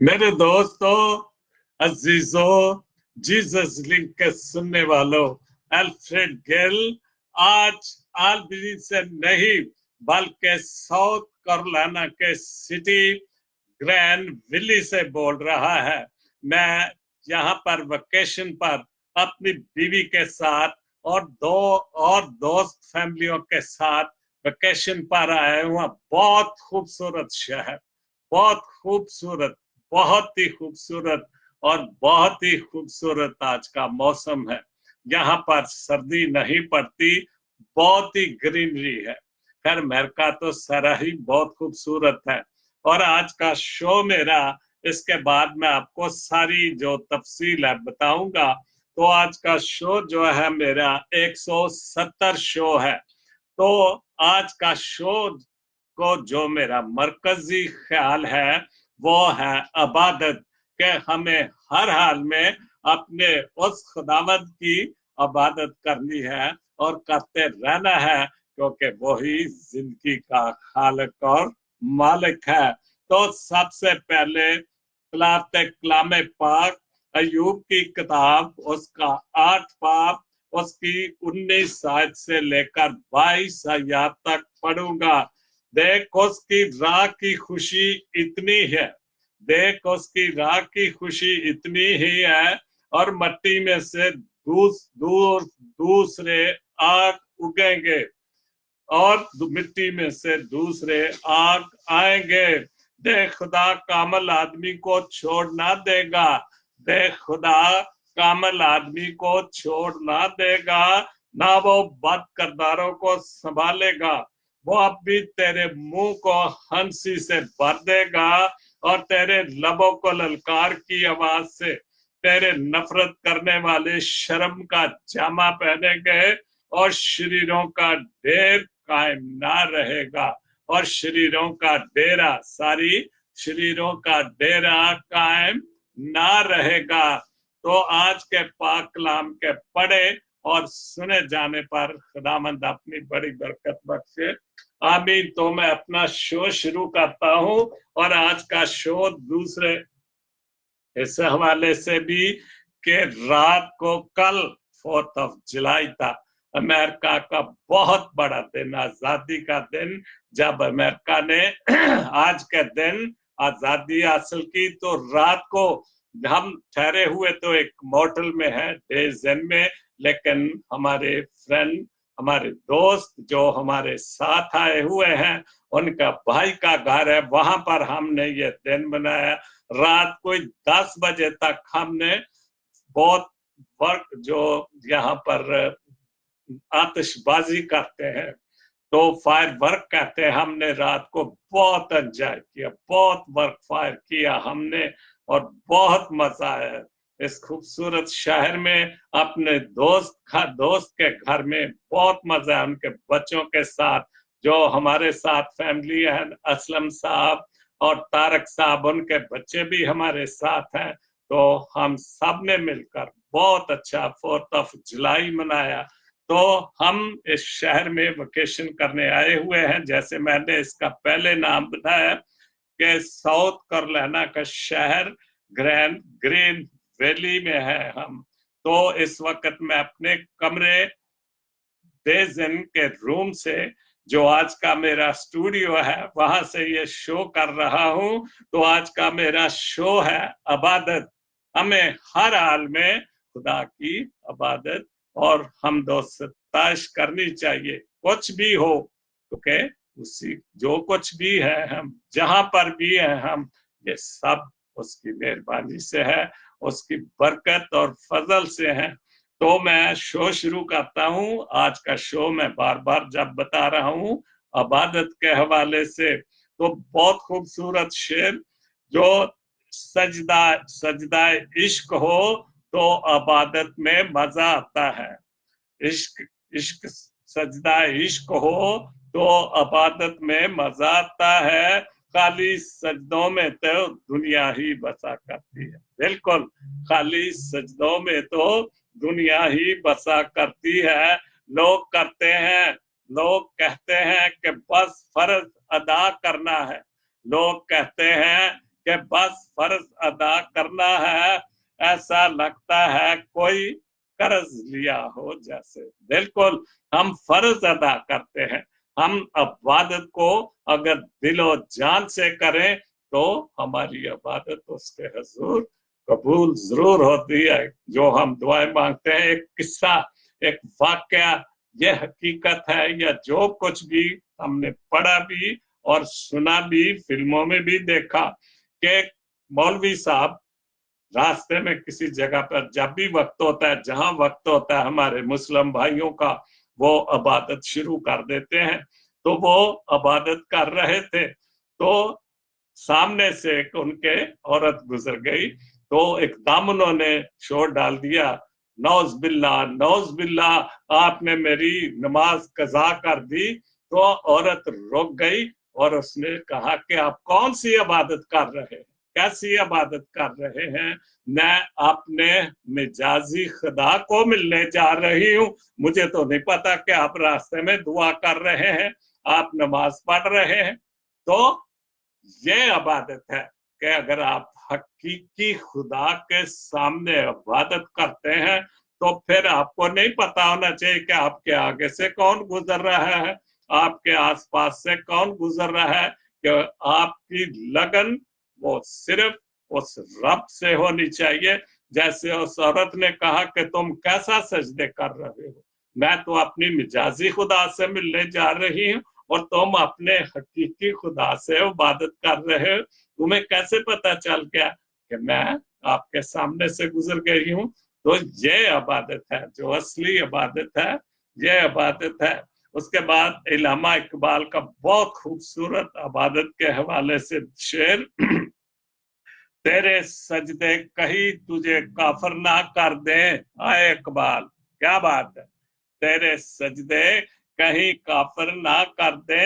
मेरे दोस्तों, अजीजों, Jesus link के सुनने वालों, अल्फ्रेड गिल आज आल्बनी से नहीं बल्कि साउथ कैरोलिना के सिटी ग्रैंड विली से बोल रहा है। मैं यहाँ पर वेकेशन पर अपनी बीवी के साथ और दो और दोस्त फैमिलियों के साथ वेकेशन पर आया हूँ। बहुत खूबसूरत शहर, बहुत खूबसूरत, बहुत ही खूबसूरत और बहुत ही खूबसूरत आज का मौसम है। यहाँ पर सर्दी नहीं पड़ती, बहुत ही ग्रीनरी है। खैर अमेरिका तो सारा ही बहुत खूबसूरत है। और आज का शो मेरा, इसके बाद मैं आपको सारी जो तफसील है बताऊंगा। तो आज का शो जो है मेरा 170 शो है। तो आज का शो को जो मेरा मरकजी ख्याल है वो है इबादत, के हमें हर हाल में अपने उस खुदावंद की इबादत करनी है और करते रहना है, क्योंकि वही जिंदगी का खालिक और मालिक है। तो सबसे पहले कलाम पाक अयूब की किताब, उसका 8 बाब, उसकी 19 आयत से लेकर 22 आयत तक पढ़ूंगा। देख उसकी राह की खुशी इतनी है, देख उसकी राह की खुशी इतनी ही है, और मट्टी में से दूसरे आग उगेंगे और मिट्टी में से दूसरे आग आएंगे। देख खुदा कामल आदमी को छोड़ ना देगा, देख खुदा कामल आदमी को छोड़ ना देगा, ना वो बद करदारों को संभालेगा। वो अब भी तेरे मुंह को हंसी से भर देगा और तेरे लबों को ललकार की आवाज से तेरे नफरत करने वाले शर्म का जामा पहनेंगे और शरीरों का ढेर कायम ना रहेगा, और शरीरों का डेरा, सारी शरीरों का डेरा कायम ना रहेगा। तो आज के पाक कलाम के पढ़े और सुने जाने पर खुदावंद अपनी बड़ी बरकत बख्शे। आमीन। तो मैं अपना शो शुरू करता हूँ, और आज का शो दूसरे इस हवाले से भी कि रात को कल 4 जुलाई था, अमेरिका का बहुत बड़ा दिन, आजादी का दिन, जब अमेरिका ने आज के दिन आजादी हासिल की। तो रात को हम ठहरे हुए तो एक मोटल में है, डेज एंड में, लेकिन हमारे फ्रेंड, हमारे दोस्त जो हमारे साथ आए हुए हैं, उनका भाई का घर है, वहां पर हमने ये दिन मनाया। रात को 10 बजे तक हमने बहुत वर्क, जो यहाँ पर आतिशबाजी करते हैं तो फायर वर्क कहते हैं, हमने रात को बहुत एंजॉय किया, बहुत वर्क फायर किया हमने, और बहुत मजा आया इस खूबसूरत शहर में। अपने दोस्त के घर में बहुत मजा है, उनके बच्चों के साथ, जो हमारे साथ फैमिली है, असलम साहब और तारक साहब, उनके बच्चे भी हमारे साथ हैं। तो हम सब ने मिलकर बहुत अच्छा 4 जुलाई मनाया। तो हम इस शहर में वेकेशन करने आए हुए हैं, जैसे मैंने इसका पहले नाम बताया कि साउथ कैरोलिना का शहर ग्रीन वैली में है हम। तो इस वक्त मैं अपने कमरे डेजन के रूम से, जो आज का मेरा स्टूडियो है, वहां से ये शो कर रहा हूं। तो आज का मेरा शो है इबादत। हमें हर हाल में खुदा की इबादत और हमदो सताइश करनी चाहिए, कुछ भी हो, क्योंकि उसी जो कुछ भी है, हम जहां पर भी है, हम ये सब उसकी मेहरबानी से है, उसकी बरकत और फजल से है। तो मैं शो शुरू करता हूँ। आज का शो मैं बार बार जब बता रहा हूँ इबादत के हवाले से, तो बहुत खूबसूरत शेर, जो सजदा सजदा इश्क हो तो इबादत में मजा आता है। इश्क इश्क सजदा इश्क हो तो इबादत में मजा आता है, खाली सजदों में तो दुनिया ही बसा करती है। बिल्कुल, खाली सजदों में तो दुनिया ही बसा करती है। लोग करते हैं, लोग कहते हैं कि बस फर्ज अदा करना है, लोग कहते हैं कि बस फर्ज अदा करना है, ऐसा लगता है कोई कर्ज लिया हो जैसे। बिल्कुल हम फर्ज अदा करते हैं। हम इबादत को अगर दिलो जान से करें तो हमारी इबादत उसके हुजूर कबूल जरूर होती है। जो हम दुआएं मांगते हैं, एक किस्सा, एक वाकया, ये हकीकत है, या जो कुछ भी हमने पढ़ा भी और सुना भी, फिल्मों में भी देखा कि मौलवी साहब रास्ते में किसी जगह पर जब भी वक्त होता है, जहां वक्त होता है हमारे मुस्लिम भाइयों का, वो इबादत शुरू कर देते हैं। तो वो इबादत कर रहे थे तो सामने से एक उनके औरत गुजर गई, तो एकदम उन्होंने शोर डाल दिया, नौज बिल्ला नौज बिल्ला, आपने मेरी नमाज कजा कर दी। तो औरत रुक गई और उसने कहा कि आप कौन सी इबादत कर रहे हैं, कैसी इबादत कर रहे हैं? मैं अपने मिजाजी खुदा को मिलने जा रही हूँ, मुझे तो नहीं पता कि आप रास्ते में दुआ कर रहे हैं, आप नमाज पढ़ रहे हैं। तो ये इबादत है कि अगर आप हकीकी खुदा के सामने इबादत करते हैं तो फिर आपको नहीं पता होना चाहिए कि आपके आगे से कौन गुजर रहा है, आपके आसपास से कौन गुजर रहा है, कि आपकी लगन वो सिर्फ उस रब से होनी चाहिए। जैसे उस औरत ने कहा कि तुम कैसा सजदे कर रहे हो, मैं तो अपनी मिजाजी खुदा से मिलने जा रही हूँ और तुम अपने हकीकी खुदा से इबादत कर रहे हो, तुम्हें कैसे पता चल गया कि मैं आपके सामने से गुजर गई हूँ? तो ये इबादत है, जो असली इबादत है, ये इबादत है। उसके बाद इल्लामा इकबाल का बहुत खूबसूरत इबादत के हवाले से शेर, तेरे सजदे कहीं तुझे काफर ना कर दे, आए इकबाल, क्या बात है, तेरे सजदे कहीं काफर ना कर दे,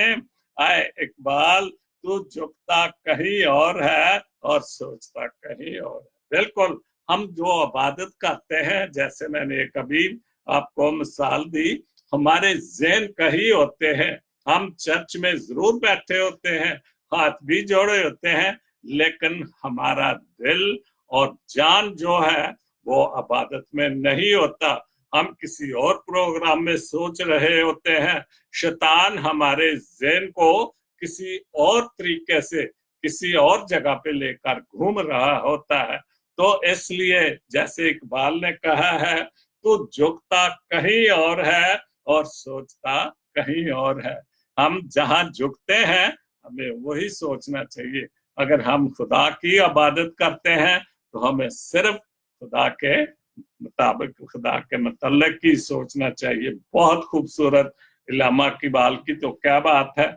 आए इकबाल, तू झुकता कहीं और है और सोचता कहीं और है। बिल्कुल हम जो इबादत करते हैं, जैसे मैंने कभी आपको मिसाल दी, हमारे ज़हन कहीं होते हैं, हम चर्च में जरूर बैठे होते हैं, हाथ भी जोड़े होते हैं, लेकिन हमारा दिल और जान जो है वो इबादत में नहीं होता। हम किसी और प्रोग्राम में सोच रहे होते हैं, शैतान हमारे ज़हन को किसी और तरीके से किसी और जगह पे लेकर घूम रहा होता है। तो इसलिए जैसे इकबाल ने कहा है, तो झुकता कहीं और है और सोचता कहीं और है। हम जहां झुकते हैं हमें वही सोचना चाहिए। अगर हम खुदा की इबादत करते हैं तो हमें सिर्फ खुदा के मुताबिक, खुदा के मतलब की सोचना चाहिए। बहुत खूबसूरत इल्लामा इकबाल की तो क्या बात है।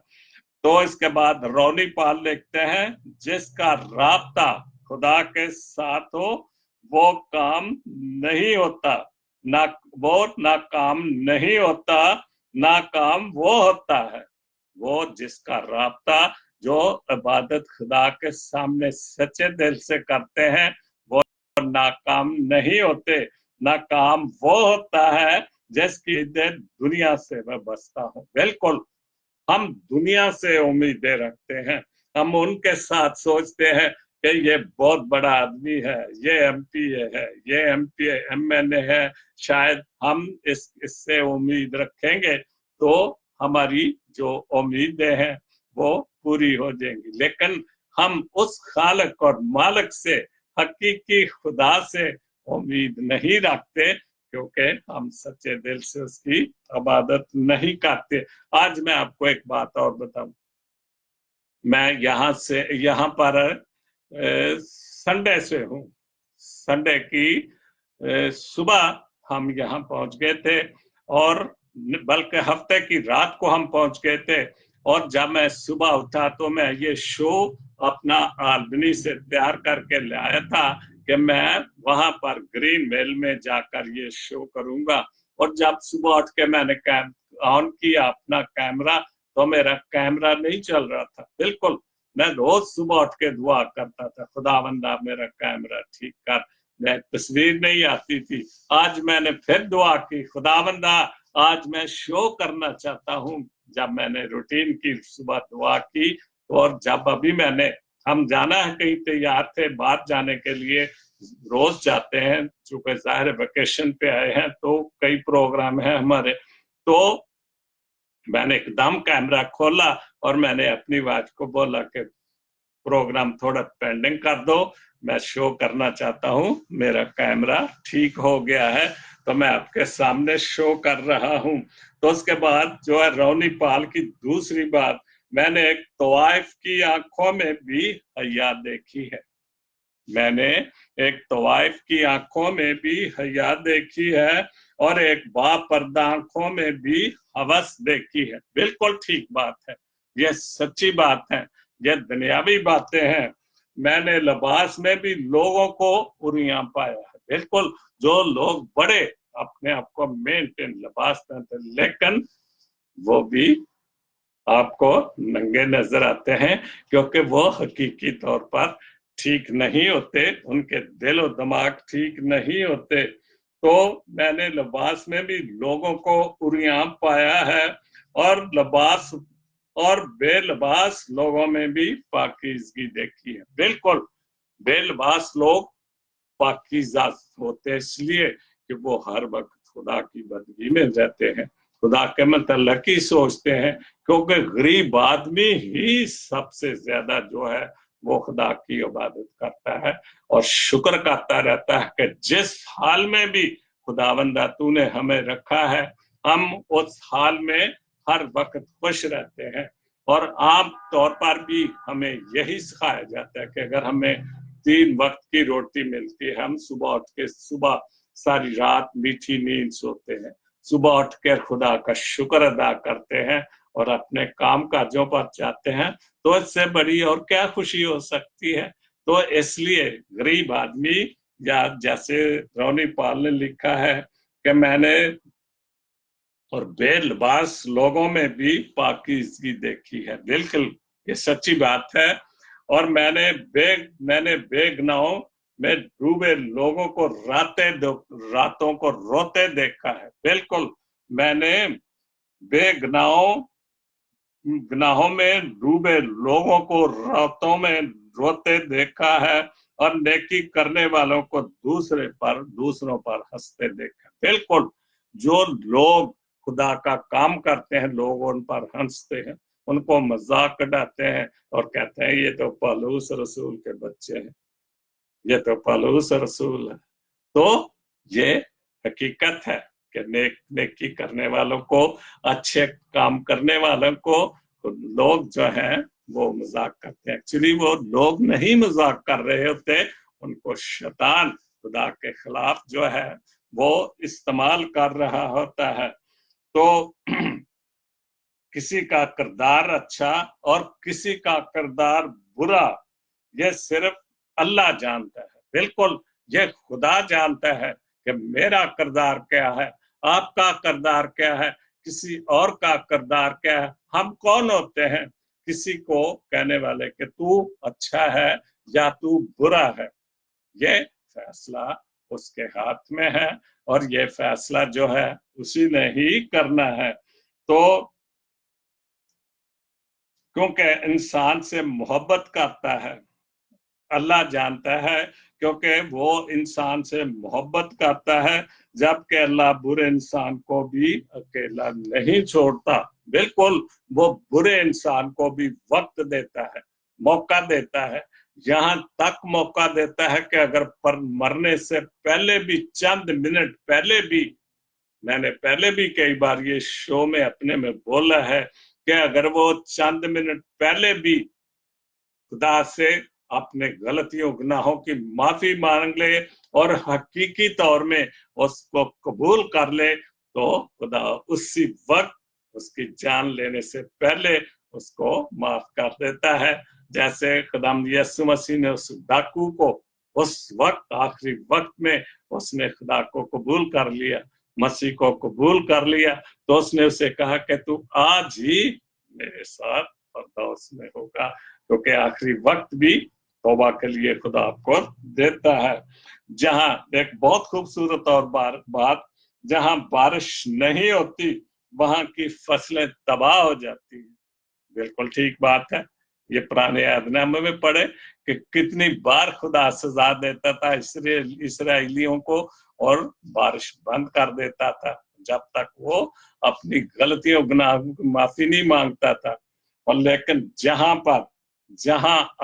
तो इसके बाद रौनी पाल लिखते हैं, जिसका राब्ता खुदा के साथ हो वो काम नहीं होता, ना वो ना काम नहीं होता, ना काम वो होता है। वो जिसका राब्ता, जो इबादत खुदा के सामने सच्चे दिल से करते हैं, वो नाकाम नहीं होते, ना काम वो होता है जिसकी दिल दुनिया से मैं बसता हूँ। बिल्कुल हम दुनिया से उम्मीदें रखते हैं, हम उनके साथ सोचते हैं कि ये बहुत बड़ा आदमी है, ये एमपीए है, ये एमपीए एमएनए है, शायद हम इससे उम्मीद रखेंगे तो हमारी जो उम्मीदें हैं वो पूरी हो जाएंगी। लेकिन हम उस खालिक और मालिक से, हकीकी खुदा से उम्मीद नहीं रखते, क्योंकि हम सच्चे दिल से उसकी इबादत नहीं करते। आज मैं आपको एक बात और बताऊं, मैं यहाँ पर संडे से हूँ। संडे की सुबह हम यहाँ पहुंच गए थे, और बल्कि हफ्ते की रात को हम पहुंच गए थे। और जब मैं सुबह उठा तो मैं ये शो अपना आल्बनी से तैयार करके लाया था कि मैं वहां पर ग्रीन वेल में जाकर ये शो करूंगा। और जब सुबह उठ के मैंने ऑन किया अपना कैमरा, तो मेरा कैमरा नहीं चल रहा था। बिल्कुल मैं रोज सुबह उठ के दुआ करता था, खुदावंदा मेरा कैमरा ठीक कर, मैं तस्वीर नहीं आती थी। आज मैंने फिर दुआ की, खुदावंदा आज मैं शो करना चाहता हूँ। जब मैंने रूटीन की सुबह दुआ की, और जब अभी मैंने हम जाना है कहीं तैयार थे बाहर जाने के लिए, रोज जाते हैं, चूंकि जाहिर वेकेशन पे आए हैं तो कई प्रोग्राम है हमारे। तो मैंने एकदम कैमरा खोला और मैंने अपनी वाइफ को बोला कि प्रोग्राम थोड़ा पेंडिंग कर दो, मैं शो करना चाहता हूँ, मेरा कैमरा ठीक हो गया है तो मैं आपके सामने शो कर रहा हूँ। तो उसके बाद जो है रोनी पाल की दूसरी बात, मैंने एक तवाइफ की आंखों में भी हया देखी है, मैंने एक तवाइफ की आंखों में भी हया देखी है और एक बापर्दा आंखों में भी हवस देखी है। बिल्कुल ठीक बात है, ये सच्ची बात है, ये दुनियावी बातें हैं। मैंने लिबास में भी लोगों को उरिया पाया है, बिल्कुल, जो लोग बड़े अपने आप को मेंटेन लिबास पहनते लेकिन वो भी आपको नंगे नजर आते हैं, क्योंकि वो हकीकी तौर पर ठीक नहीं होते, उनके दिल और दिमाग ठीक नहीं होते। तो मैंने लिबास में भी लोगों को उरियां पाया है और लिबास और बेलिबास लोगों में भी पाकीज़गी देखी है। बिल्कुल, बेलिबास लोग पाकीज़ा होते इसलिए कि वो हर वक्त खुदा की बंदगी में रहते हैं, खुदा के मतलब ही सोचते हैं, क्योंकि गरीब आदमी ही सबसे ज्यादा जो है वो खुदा की इबादत करता है और शुक्र करता रहता है कि जिस हाल में भी खुदावंदा तूने हमें रखा है, हम उस हाल में हर वक्त खुश रहते हैं। और आम तौर पर भी हमें यही सिखाया जाता है कि अगर हमें 3 वक्त की रोटी मिलती है, हम सुबह उठ के सुबह सारी रात मीठी नींद सोते हैं, सुबह उठ कर खुदा का शुक्र अदा करते हैं और अपने काम काजों पर जाते हैं, तो इससे बड़ी और क्या खुशी हो सकती है। तो इसलिए गरीब आदमी, या जैसे रोनी पाल ने लिखा है कि मैंने और बेलिबास लोगों में भी पाकीज़गी देखी है। बिल्कुल ये सच्ची बात है। और मैंने बेगनाहों में डूबे लोगों को रातों को रोते देखा है। बिल्कुल, मैंने गुनाहों में डूबे लोगों को रातों में रोते देखा है और नेकी करने वालों को दूसरों पर हंसते देखा। बिल्कुल, जो लोग खुदा का काम करते हैं लोग उन पर हंसते हैं, उनको मजाक उड़ाते हैं और कहते हैं ये तो पौलुस रसूल के बच्चे हैं, ये तो पौलुस रसूल है। तो ये हकीकत है कि नेकी करने वालों को, अच्छे काम करने वालों को लोग जो है वो मजाक करते हैं। एक्चुअली वो लोग नहीं मजाक कर रहे होते, उनको शैतान खुदा के खिलाफ जो है वो इस्तेमाल कर रहा होता है। तो किसी का किरदार अच्छा और किसी का किरदार बुरा, ये सिर्फ अल्लाह जानता है। बिल्कुल, ये खुदा जानता है कि मेरा किरदार क्या है, आपका किरदार क्या है, किसी और का किरदार क्या है। हम कौन होते हैं किसी को कहने वाले कि तू अच्छा है या तू बुरा है? ये फैसला उसके हाथ में है और ये फैसला जो है उसी ने ही करना है। तो क्योंकि इंसान से मोहब्बत करता है, अल्लाह जानता है, क्योंकि वो इंसान से मोहब्बत करता है, जबकि अल्लाह बुरे इंसान को भी अकेला नहीं छोड़ता। बिल्कुल, वो बुरे इंसान को भी वक्त देता है, मौका देता है, यहाँ तक मौका देता है कि अगर पर मरने से पहले भी, चंद मिनट पहले भी, मैंने पहले भी कई बार ये शो में अपने में बोला है कि अगर वो चंद मिनट पहले भी खुदा से अपने गलतियों गुनाहों की माफी मांग ले और हकीकी तौर में उसको कबूल कर ले, तो खुदा उसी वक्त उसकी जान लेने से पहले उसको माफ कर देता है। जैसे खुदाम यीशु मसीह ने उस डाकू को उस वक्त, आखिरी वक्त में उसने खुदा को कबूल कर लिया, मसीह को कबूल कर लिया, तो उसने उसे कहा कि तू आज ही मेरे साथ फरदौस में होगा, क्योंकि आखिरी वक्त भी तौबा के लिए खुदा आपको देता है। जहां एक बहुत खूबसूरत और बात, जहां बारिश नहीं होती वहां की फसलें तबाह हो जाती हैं। बिल्कुल ठीक बात है, ये पुराने आदनामे में पढ़े कि कितनी बार खुदा सजा देता था इसराइलियों को और बारिश बंद कर देता था जब तक वो अपनी गलतियों गुनाहों की माफी नहीं मांगता था। और लेकिन जहां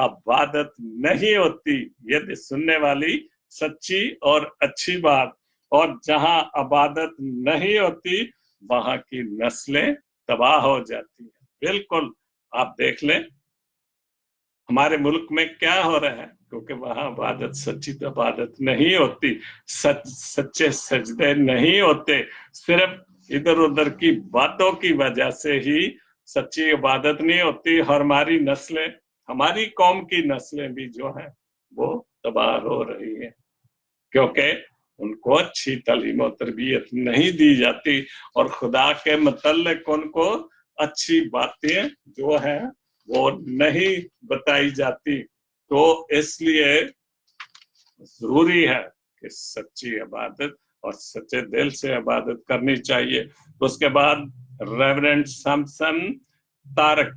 इबादत नहीं होती, यदि सुनने वाली सच्ची और अच्छी बात, और जहां इबादत नहीं होती वहां की नस्लें तबाह हो जाती है। बिल्कुल आप देख लें हमारे मुल्क में क्या हो रहा है, क्योंकि वहां इबादत, सच्ची इबादत नहीं होती, सच्चे सजदे नहीं होते, सिर्फ इधर उधर की बातों की वजह से ही सच्ची इबादत नहीं होती। और हमारी नस्लें, हमारी कौम की नस्लें भी जो हैं वो तबाह हो रही हैं, क्योंकि उनको अच्छी तालीम और तरबियत नहीं दी जाती और खुदा के मतलब उनको अच्छी बातें जो है वो नहीं बताई जाती। तो इसलिए जरूरी है कि सच्ची इबादत और सच्चे दिल से इबादत करनी चाहिए। तो उसके बाद रेवरेंड सैमसन तारक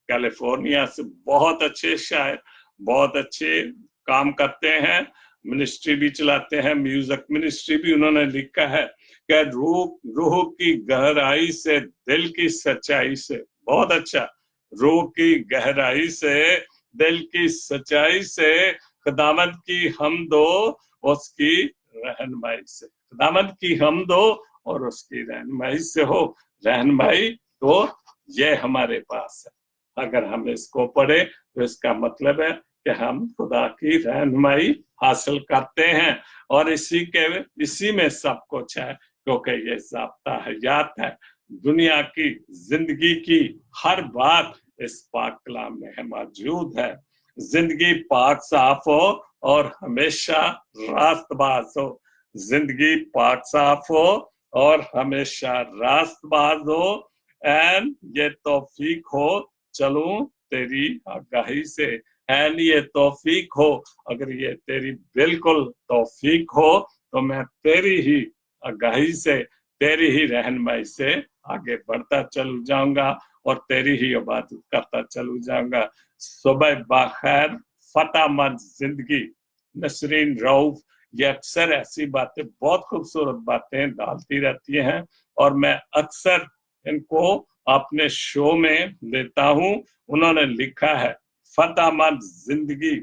कैलिफोर्निया से बहुत अच्छे शायर, बहुत अच्छे काम करते हैं, मिनिस्ट्री भी चलाते हैं, म्यूजिक मिनिस्ट्री भी। उन्होंने लिखा है कि रूह की गहराई से, दिल की सच्चाई से, बहुत अच्छा, रूह की गहराई से, दिल की सच्चाई से खुदावंद की हमदो, उसकी रहनुमाई से, खुदावंद की हमदो और उसकी रहनुमाई से हो रहनुमाई। तो ये हमारे पास है, अगर हम इसको पढ़े तो इसका मतलब है कि हम खुदा की रहनुमाई हासिल करते हैं और इसी में सब कुछ है, क्योंकि ये ज़ाब्ता हयात है। दुनिया की जिंदगी की हर बात इस पाक कलाम में है, मौजूद है। जिंदगी पाक साफ हो और हमेशा रास्तबाज हो, जिंदगी पाक साफ हो और हमेशा रास्तबाज हो। एंड ये तौफीक हो चलूं तेरी आगाही से, एंड ये तौफीक हो, अगर ये तेरी बिल्कुल तौफीक हो तो मैं तेरी ही आगाही से, तेरी ही रहनुमाई से आगे बढ़ता चल जाऊंगा और तेरी ही इबादत करता चलू जाऊंगा। सुबह बखैर, फतामंद जिंदगी, नसरीन रऊफ, ये अक्सर ऐसी बातें, बहुत खूबसूरत बातें डालती रहती हैं और मैं अक्सर इनको अपने शो में लेता हूं। उन्होंने लिखा है फतामंद जिंदगी,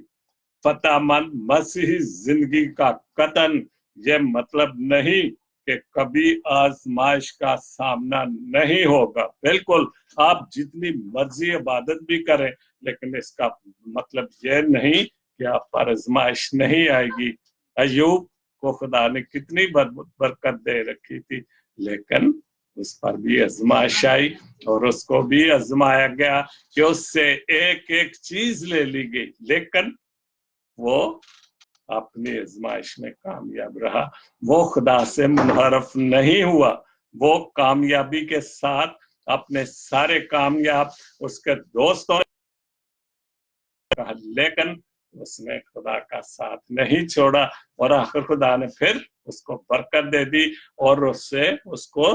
फतामंद मसीही जिंदगी का कतन, ये मतलब नहीं कि कभी आजमाइश का सामना नहीं होगा। बिल्कुल आप जितनी मर्जी इबादत भी करें, लेकिन इसका मतलब यह नहीं कि आप पर आजमाइश नहीं आएगी। अय्यूब को खुदा ने कितनी बरकत दे रखी थी, लेकिन उस पर भी आजमाइश आई और उसको भी आजमाया गया कि उससे एक एक चीज ले ली गई, लेकिन वो अपनी आजमाइश में कामयाब रहा। वो खुदा से मुनहरफ नहीं हुआ, वो कामयाबी के साथ अपने सारे कामयाब उसके दोस्तों ने कहा, लेकिन उसने खुदा का साथ नहीं छोड़ा और आखिर खुदा ने फिर उसको बरकत दे दी और उससे उसको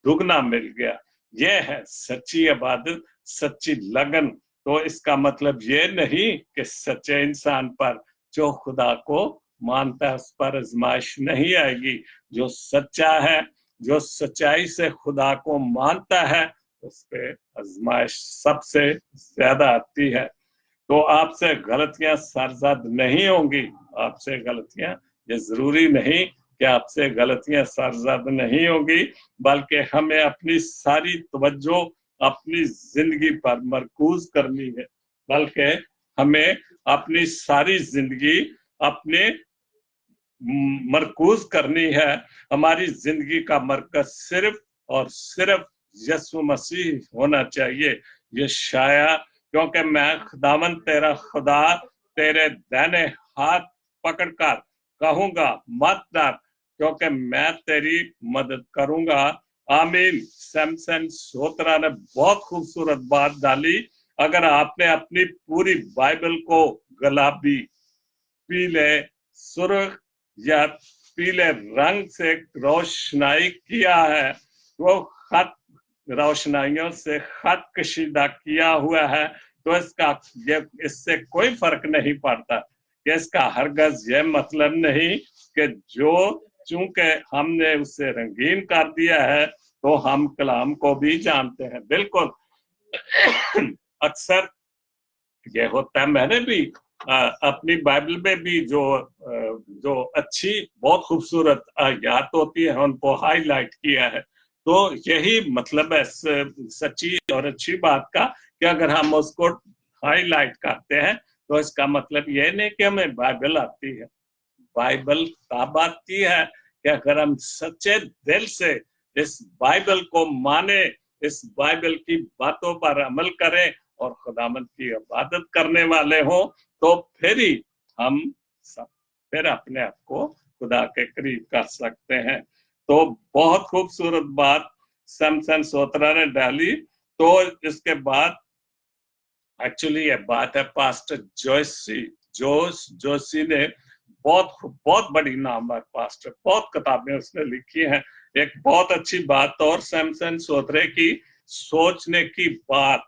दुगना मिल गया। ये है सच्ची इबादत, सच्ची लगन। तो इसका मतलब ये नहीं कि सच्चे इंसान पर, जो खुदा को मानता है, उस पर आजमाइश नहीं आएगी। जो सच्चा है, जो सच्चाई से खुदा को मानता है, उस पे आजमाइश सबसे ज्यादा आती है। तो आपसे गलतियां सरजद नहीं होंगी, आपसे गलतियां, ये जरूरी नहीं कि आपसे गलतियां सरजद नहीं होगी, बल्कि हमें अपनी सारी तवज्जो अपनी जिंदगी पर मरकूज करनी है, बल्कि हमें अपनी सारी जिंदगी अपने मरकूज करनी है। हमारी जिंदगी का मरकज सिर्फ और सिर्फ यीशु मसीह होना चाहिए। ये शाया, क्योंकि मैं खुदावन तेरा खुदा तेरे दाहिने हाथ पकड़कर कहूंगा मत डर, क्योंकि मैं तेरी मदद करूंगा। आमीन। सैमसन सोत्रा ने बहुत खूबसूरत बात डाली। अगर आपने अपनी पूरी बाइबल को गुलाबी, पीले, सुर्ख या पीले रंग से रोशनाई किया है, वो खत रोशनाइयों से खत कशीदा किया हुआ है, तो इससे कोई फर्क नहीं पड़ता कि इसका हरगज ये मतलब नहीं कि जो चूंकि हमने उसे रंगीन कर दिया है तो हम कलाम को भी जानते हैं। बिल्कुल अक्सर ये होता है, मैंने भी अपनी बाइबल में भी जो अच्छी बहुत खूबसूरत आयत होती है उनको हाईलाइट किया है। तो यही मतलब है सच्ची और अच्छी बात का कि अगर हम उसको हाईलाइट करते हैं तो इसका मतलब ये नहीं कि हमें बाइबल आती है। बाइबल तब आती है कि अगर हम सच्चे दिल से इस बाइबल को माने, इस बाइबल की बातों पर अमल करें और खुदावंद की इबादत करने वाले हो, तो फिर ही हम सब फिर अपने आप को खुदा के करीब कर सकते हैं। तो बहुत खूबसूरत बात सैमसन सोत्रा ने डाली। तो इसके बाद एक्चुअली ये बात है पास्टर जोशी ने, बहुत बड़ी नामवर पास्टर, बहुत किताबें उसने लिखी हैं। एक बहुत अच्छी बात और सैमसन सोत्रे की सोचने की बात,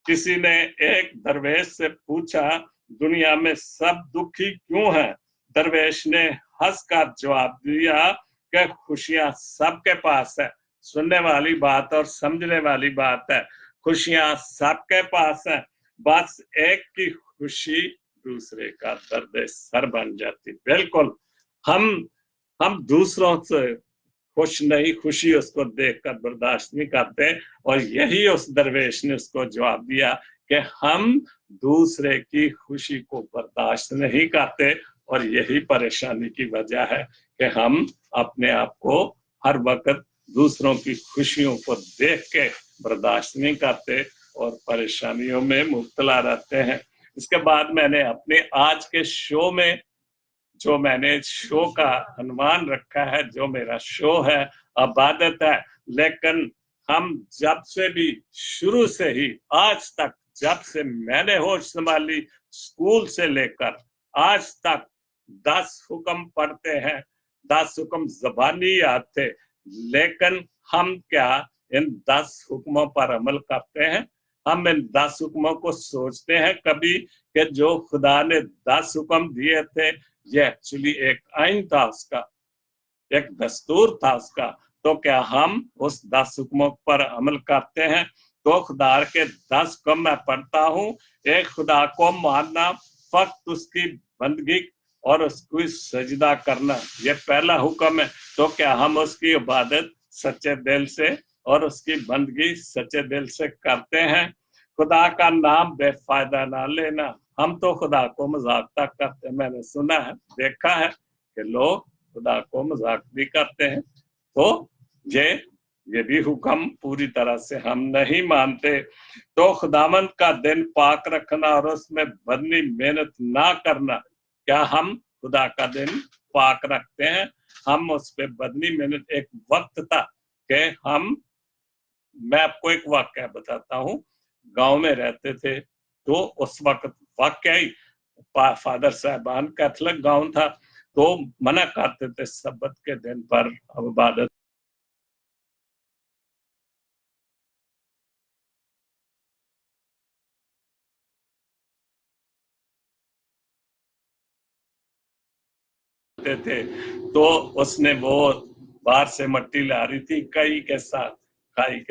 किसी ने एक दरवेश से पूछा दुनिया में सब दुखी क्यों हैं? दरवेश ने हंसकर जवाब दिया कि खुशियां सबके पास है। सुनने वाली बात और समझने वाली बात है, खुशियां सबके पास है, बस एक की खुशी दूसरे का दर्द सर बन जाती। बिल्कुल हम दूसरों से खुश नहीं, खुशी उसको देखकर बर्दाश्त नहीं करते। और यही उस दरवेश ने उसको जवाब दिया कि हम दूसरे की खुशी को बर्दाश्त नहीं करते, और यही परेशानी की वजह है कि हम अपने आप को हर वक्त दूसरों की खुशियों को देख के बर्दाश्त नहीं करते और परेशानियों में मुब्तला रहते हैं। इसके बाद मैंने अपने आज के शो में जो मैंने शो का अनुमान रखा है, जो मेरा शो है इबादत है, लेकिन हम जब से भी शुरू से ही आज तक, जब से मैंने होश संभाली स्कूल से लेकर आज तक 10 हुक्म पढ़ते हैं। 10 हुक्म ज़बानी याद थे, लेकिन हम क्या इन 10 हुक्मों पर अमल करते हैं? हम इन 10 हुक्मों को सोचते हैं कभी कि जो खुदा ने 10 हुक्म दिए थे ये एक्चुअली एक आइन था, उसका एक दस्तूर था उसका, तो क्या हम उस 10 हुक्मों पर अमल करते हैं? तो खुदा के 10 हुक्म मैं पढ़ता हूँ। एक खुदा को मानना, फक्त उसकी बंदगी और उसको सजदा करना, ये पहला हुक्म है। तो क्या हम उसकी इबादत सच्चे दिल से और उसकी बंदगी सच्चे दिल से करते हैं? खुदा का नाम बेफायदा ना लेना। हम तो खुदा को मजाक तक करते हैं। मैंने सुना है, देखा है कि लोग खुदा को मजाक भी करते हैं। तो ये भी हुक्म पूरी तरह से हम नहीं मानते। तो खुदावंद का दिन पाक रखना और उसमें बदनी मेहनत ना करना, क्या हम खुदा का दिन पाक रखते हैं? हम उस पर बदनी मेहनत, एक वक्त था कि मैं आपको एक वाक्य बताता हूँ। गांव में रहते थे तो उस वक्त वाक्य ही फादर साहबान कैथलिक गांव था, तो मना करते थे सब्बत के दिन पर इबादत थे। तो उसने वो बाहर से मट्टी ला रही थी खाई के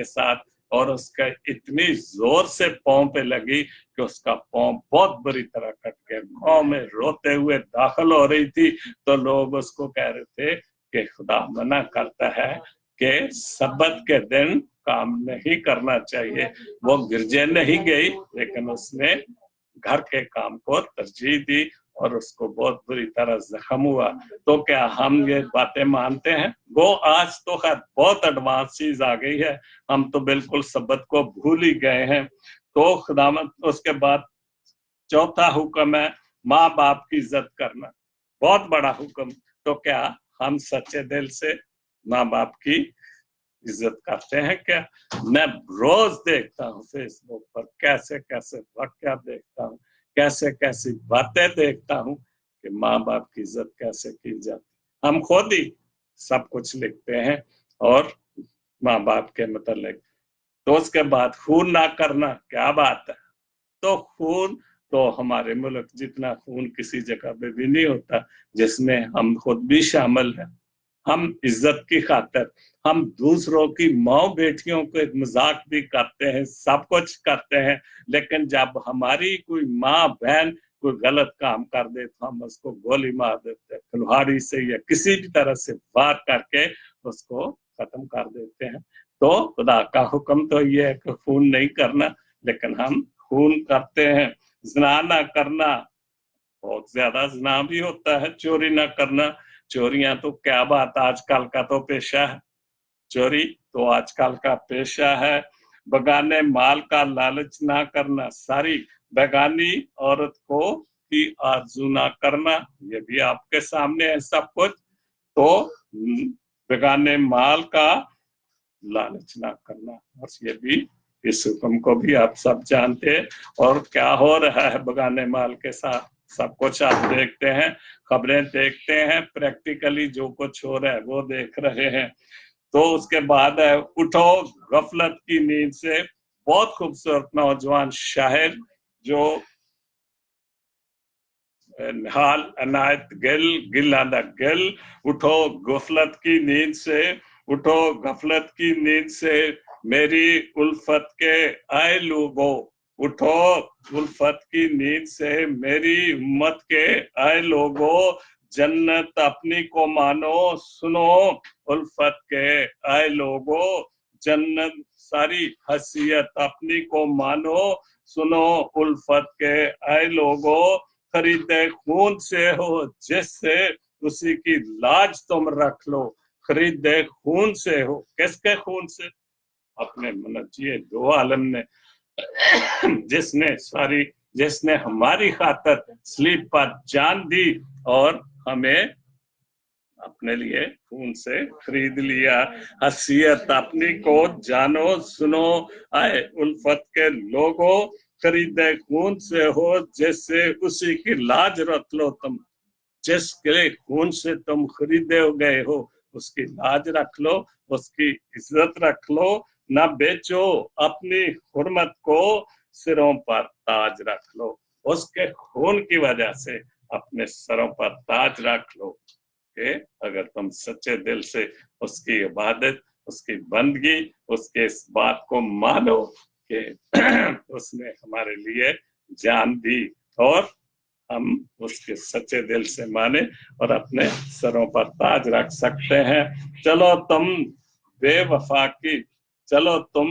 साथ, और उसका इतनी जोर से पांव पे लगी कि उसका पांव बहुत बुरी तरह कट गया। गांव में रोते हुए दाखिल हो रही थी, तो लोग उसको कह रहे थे कि खुदा मना करता है कि सब्बत के दिन काम नहीं करना चाहिए। वो गिरजे नहीं गई, लेकिन उसने घर के काम को तरजीह दी और उसको बहुत बुरी तरह जख्म हुआ। तो क्या हम ये बातें मानते हैं? वो आज तो खैर बहुत एडवांस चीज आ गई है, हम तो बिल्कुल सब्बत को भूल ही गए हैं। तो खुदावंद, उसके बाद चौथा हुक्म है माँ बाप की इज्जत करना, बहुत बड़ा हुक्म। तो क्या हम सच्चे दिल से माँ बाप की इज्जत करते हैं? क्या मैं रोज देखता हूँ फेसबुक पर कैसे कैसे वाक्य देखता हूँ, कैसे कैसी बातें देखता हूँ कि माँ बाप की इज्जत कैसे की जाती। हम खुद ही सब कुछ लिखते हैं और माँ बाप के मतलब। तो उसके बाद खून ना करना, क्या बात है? तो खून तो हमारे मुल्क जितना खून किसी जगह पे भी नहीं होता, जिसमें हम खुद भी शामिल हैं। हम इज्जत की खातिर हम दूसरों की माँ बेटियों को एक मजाक भी करते हैं, सब कुछ करते हैं, लेकिन जब हमारी कोई माँ बहन कोई गलत काम कर दे तो हम उसको गोली मार देते हैं, कुल्हाड़ी से या किसी भी तरह से वार करके उसको खत्म कर देते हैं। तो खुदा का हुक्म तो ये है कि खून नहीं करना, लेकिन हम खून करते हैं। ज़िना ना करना, बहुत ज्यादा ज़िना भी होता है। चोरी ना करना, चोरियां तो क्या बात, आजकल का तो पेशा है, चोरी तो आजकल का पेशा है। बगाने माल का लालच ना करना, सारी बेगानी औरत को की आरजू ना करना, ये भी आपके सामने है सब कुछ। तो बेगाने माल का लालच ना करना, और ये भी, इस हुक्म को भी आप सब जानते हैं। और क्या हो रहा है बगाने माल के साथ, सब कुछ आप देखते हैं, खबरें देखते हैं, प्रैक्टिकली जो कुछ हो रहा है वो देख रहे हैं। तो उसके बाद है उठो गफलत की नींद से, बहुत खूबसूरत नौजवान शायर जो निहाल अनायत गिल गिल, उठो गफलत की नींद से, उठो गफलत की नींद से, मेरी उल्फत के आए लोगो, उठो उल्फत की नींद से, मेरी उम्मत के आए लोगो, जन्नत अपनी को मानो, सुनो उल्फत के आए लोगो, जन्नत सारी हसीयत अपनी को मानो, सुनो उल्फत के आए लोगो, खरीदे खून से हो जिससे उसी की लाज तुम रख लो, खरीदे खून से हो, किसके खून से? अपने मनजिए दो आलम ने, जिसने हमारी खातर स्लीप पर जान दी और हमें अपने लिए खून से खरीद लिया। हसीयत अपनी को जानो सुनो, आए उल्फत के लोगों, खरीदे खून से हो जैसे उसी की लाज रख लो तुम, जिसके खून से तुम खरीदे गए हो उसकी लाज रख लो, उसकी इज्जत रख लो, ना बेचो अपनी हुर्मत को, सिरों पर ताज रख लो, उसके खून की वजह से अपने सरों पर ताज रख लो। कि अगर तुम सच्चे दिल से उसकी इबादत, उसकी बंदगी, उसके इस बात को मानो कि उसने हमारे लिए जान दी, और हम उसके सच्चे दिल से माने और अपने सरों पर ताज रख सकते हैं। चलो तुम बेवफा की, चलो तुम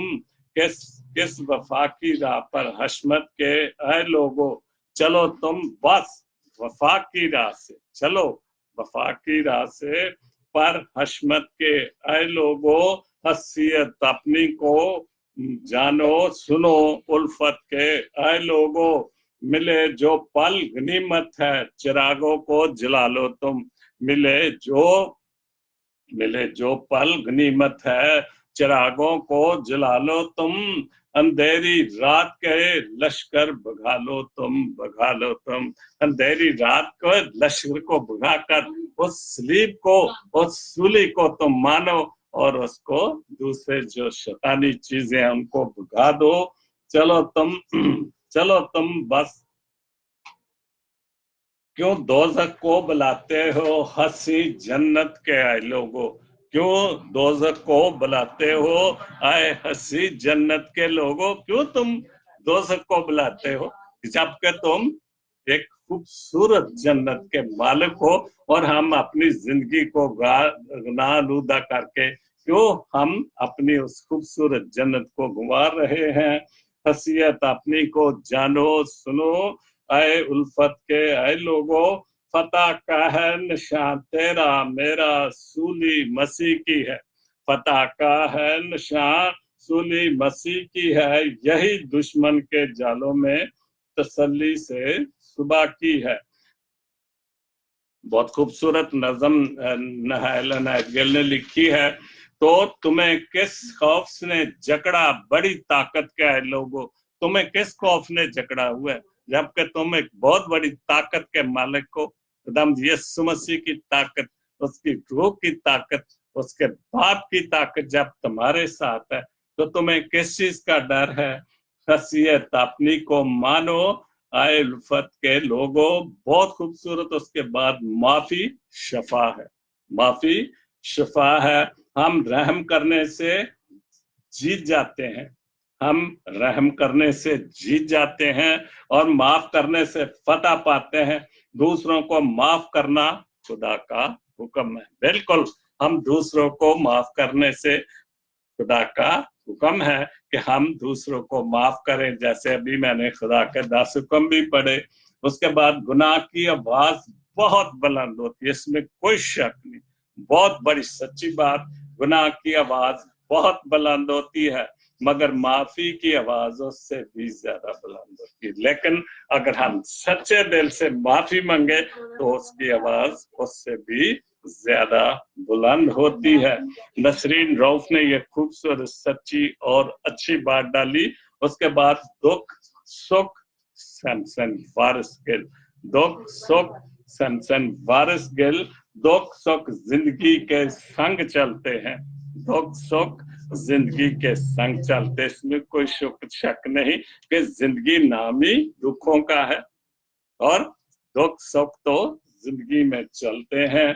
किस किस वफा की राह पर हशमत के ऐ लोगो, चलो तुम बस वफा की राह से चलो, वफा की राह से, पर हशमत के ऐ लोगो, हसीयत अपनी को जानो सुनो उल्फत के ऐ लोगो, मिले जो पल गनीमत है चिरागों को जला लो तुम, मिले जो पल गनीमत है चिरागों को जला लो तुम, अंधेरी रात के लश्कर भगा लो तुम, अंधेरी रात को लश्कर को भगा कर उस सलीब को, उस सूली को तुम मानो, और उसको दूसरे जो शैतानी चीजें उनको भगा दो। चलो तुम बस, क्यों दोजख को बुलाते हो हंसी जन्नत के आए लोगों, क्यों दोजख को बुलाते हो आए हंसी जन्नत के लोगों, क्यों तुम दोजख को बुलाते हो जबकि तुम एक खूबसूरत जन्नत के मालिक हो, और हम अपनी जिंदगी को गुनाहआलूदा करके क्यों हम अपनी उस खूबसूरत जन्नत को गंवा रहे हैं। हसीयत अपनी को जानो सुनो, आए उल्फत के आए लोगों, फतह का है निशान तेरा मेरा सूली मसीह की है, फतह का है निशान सूली मसीह की है, यही दुश्मन के जालों में तसल्ली से सुबह की है। बहुत खूबसूरत नज़म नहायल नाइटगेल ने लिखी है। तो तुम्हें किस खौफ ने जकड़ा बड़ी ताकत का है लोगों, तुम्हें किस खौफ ने जकड़ा हुआ है, जबकि तुम एक बहुत बड़ी ताकत के मालिक को, खुदाम यीशु मसीह की ताकत, उसकी रूह की ताकत, उसके बाप की ताकत जब तुम्हारे साथ है तो तुम्हें किस चीज का डर है। खसियत अपनी को मानो, आए उल्फत के लोगों। बहुत खूबसूरत। उसके बाद माफी शफा है, माफी शफा है। हम रहम करने से जीत जाते हैं, हम रहम करने से जीत जाते हैं और माफ करने से फतह पाते हैं। दूसरों को माफ करना खुदा का हुक्म है। बिल्कुल, हम दूसरों को माफ करने से खुदा का हुक्म है कि हम दूसरों को माफ करें। जैसे अभी मैंने खुदा के 10 हुक्म भी पढ़े। उसके बाद गुनाह की आवाज बहुत बुलंद होती है, इसमें कोई शक नहीं। बहुत बड़ी सच्ची बात, गुनाह की आवाज बहुत बुलंद होती है, मगर माफी की आवाज उससे भी ज्यादा बुलंद होती है। लेकिन अगर हम सच्चे दिल से माफी मांगे तो उसकी आवाज उससे भी ज्यादा बुलंद होती है। नसरीन रऊफ ने ये खूबसूरत सच्ची और अच्छी बात डाली। उसके बाद दुख सुख सैमसन वारिस गिल, दुख सुख सैमसन वारिस गिल। दुख सुख जिंदगी के संग चलते हैं, दुख सुख जिंदगी के संग चलते, इसमें कोई शक नहीं कि जिंदगी नाम ही दुखों का है और दुख सुख तो जिंदगी में चलते हैं।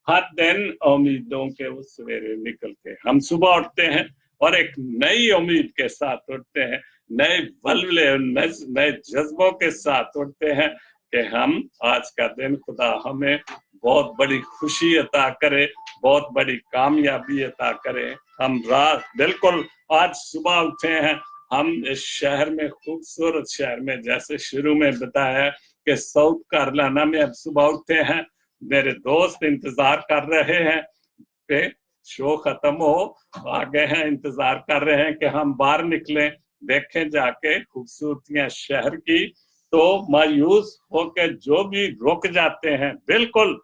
हर दिन उम्मीदों के वो सवेरे निकलते हैं। हम सुबह उठते हैं और एक नई उम्मीद के साथ उठते हैं, नए बलबले नए जज्बों के साथ उठते हैं कि हम आज का दिन खुदा हमें बहुत बड़ी खुशी अता करे, बहुत बड़ी कामयाबी अता करे। हम रात बिल्कुल आज सुबह उठे हैं, हम इस शहर में, खूबसूरत शहर में, जैसे शुरू में बताया कि साउथ कैरोलिना में अब सुबह उठे हैं। मेरे दोस्त इंतजार कर रहे हैं कि शो खत्म हो, आ गए हैं, इंतजार कर रहे हैं कि हम बाहर निकलें, देखें जाके खूबसूरतियां शहर की। तो मायूस होकर जो भी रुक जाते हैं, बिल्कुल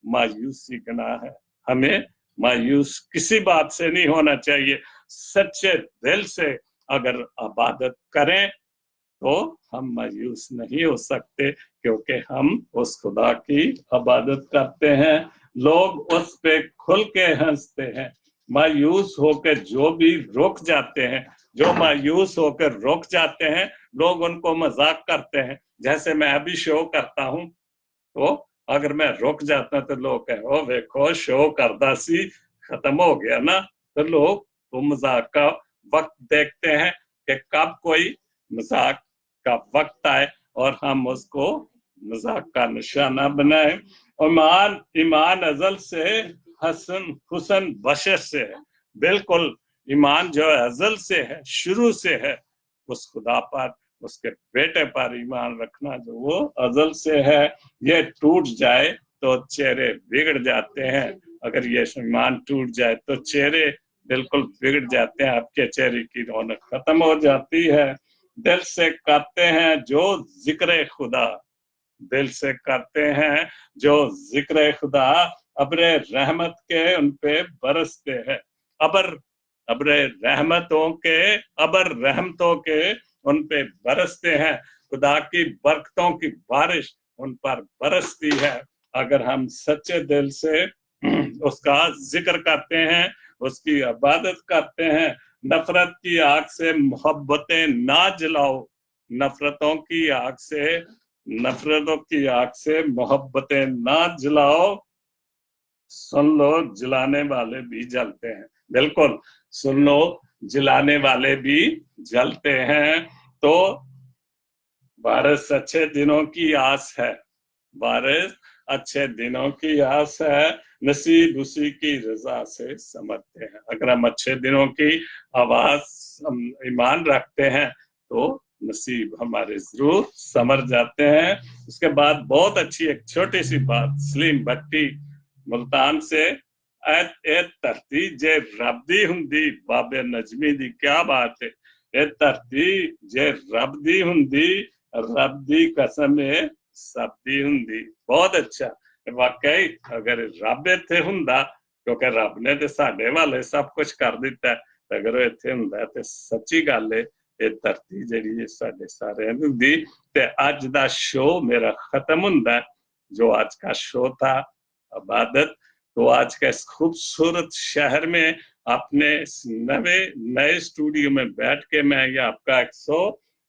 मायूसी गुनाह है। हमें मायूस किसी बात से नहीं होना चाहिए। सच्चे दिल से अगर इबादत करें तो हम मायूस नहीं हो सकते, क्योंकि हम उस खुदा की इबादत करते हैं। लोग उस पे खुल के हंसते हैं। मायूस होकर जो भी रुक जाते हैं, जो मायूस होकर रुक जाते हैं, लोग उनको मजाक करते हैं। जैसे मैं अभी शो करता हूं, तो अगर मैं रुक जाता तो लोग कहे ओ देखो शो करदा सी, खत्म हो गया ना। तो लोग तो मजाक का वक्त देखते हैं कि कब कोई मजाक का वक्त आए और हम उसको मजाक का निशाना बनाए। ईमान ईमान अजल से हसन हुसन बशर से है। बिल्कुल, ईमान जो अजल से है, शुरू से है, उस खुदा पर, उसके बेटे पर ईमान रखना जो वो अजल से है। ये टूट जाए तो चेहरे बिगड़ जाते हैं। अगर ये ईमान टूट जाए तो चेहरे बिल्कुल बिगड़ जाते हैं, आपके चेहरे की रौनक खत्म हो जाती है। दिल से करते हैं जो जिक्र खुदा, दिल से करते हैं जो जिक्र खुदा, अब्रे रहमत के उन पे बरसते हैं। अबर अब्रे रहमतों के, अबर रहमतों के उन पे बरसते हैं। खुदा की बरकतों की बारिश उन पर बरसती है। अगर हम सच्चे दिल से उसका जिक्र करते हैं, उसकी इबादत करते हैं। नफरत की आग से मोहब्बतें ना जलाओ, नफरतों की आग से, नफरतों की आग से मोहब्बतें ना जलाओ। सुन लो जलाने वाले भी जलते हैं। बिल्कुल, सुन लो जलाने वाले भी जलते हैं। तो बारिश अच्छे दिनों की आस है, बारिश अच्छे दिनों की आस है, नसीब उसी की रजा से समझते हैं। अगर हम अच्छे दिनों की आवाज ईमान रखते हैं तो नसीब हमारे जरूर समझ जाते हैं। उसके बाद बहुत अच्छी एक छोटी सी बात सलीम भट्टी मुल्तान से, धरती जे रब दी हुंदी बाबे नजमी दी, क्या बात है। ये धरती जे रब दी हुंदी, रब दी कसम है सब दी हुंदी। बहुत अच्छा, वाकई अगर रब इत्थे हुंदा, क्योंकि रब ने तो साडे वाले सब कुछ कर दिता है, अगर इत्थे हुंदा तो सच्ची गल है ये धरती जिहड़ी साडे सारिआं दी हुंदी। ते अज दा शो मेरा खत्म हुंदा, जो आज का शो था इबादत। तो आज के इस खूबसूरत शहर में अपने नए स्टूडियो में बैठ के मैं ये आपका 100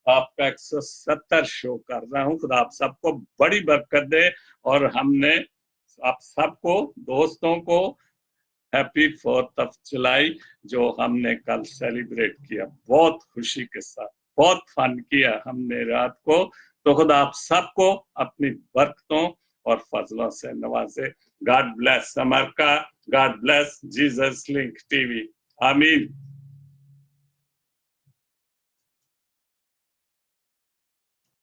आपका 170 शो कर रहा हूँ। खुदा आप सबको बड़ी बरकत दे, और हमने आप सबको दोस्तों को हैप्पी 4th ऑफ जुलाई जो हमने कल सेलिब्रेट किया, बहुत खुशी के साथ, बहुत फन किया हमने रात को। तो खुदा आप सबको अपनी बरकतों और फजलों से नवाजे। God bless America, God bless Jesus link TV. आमीन।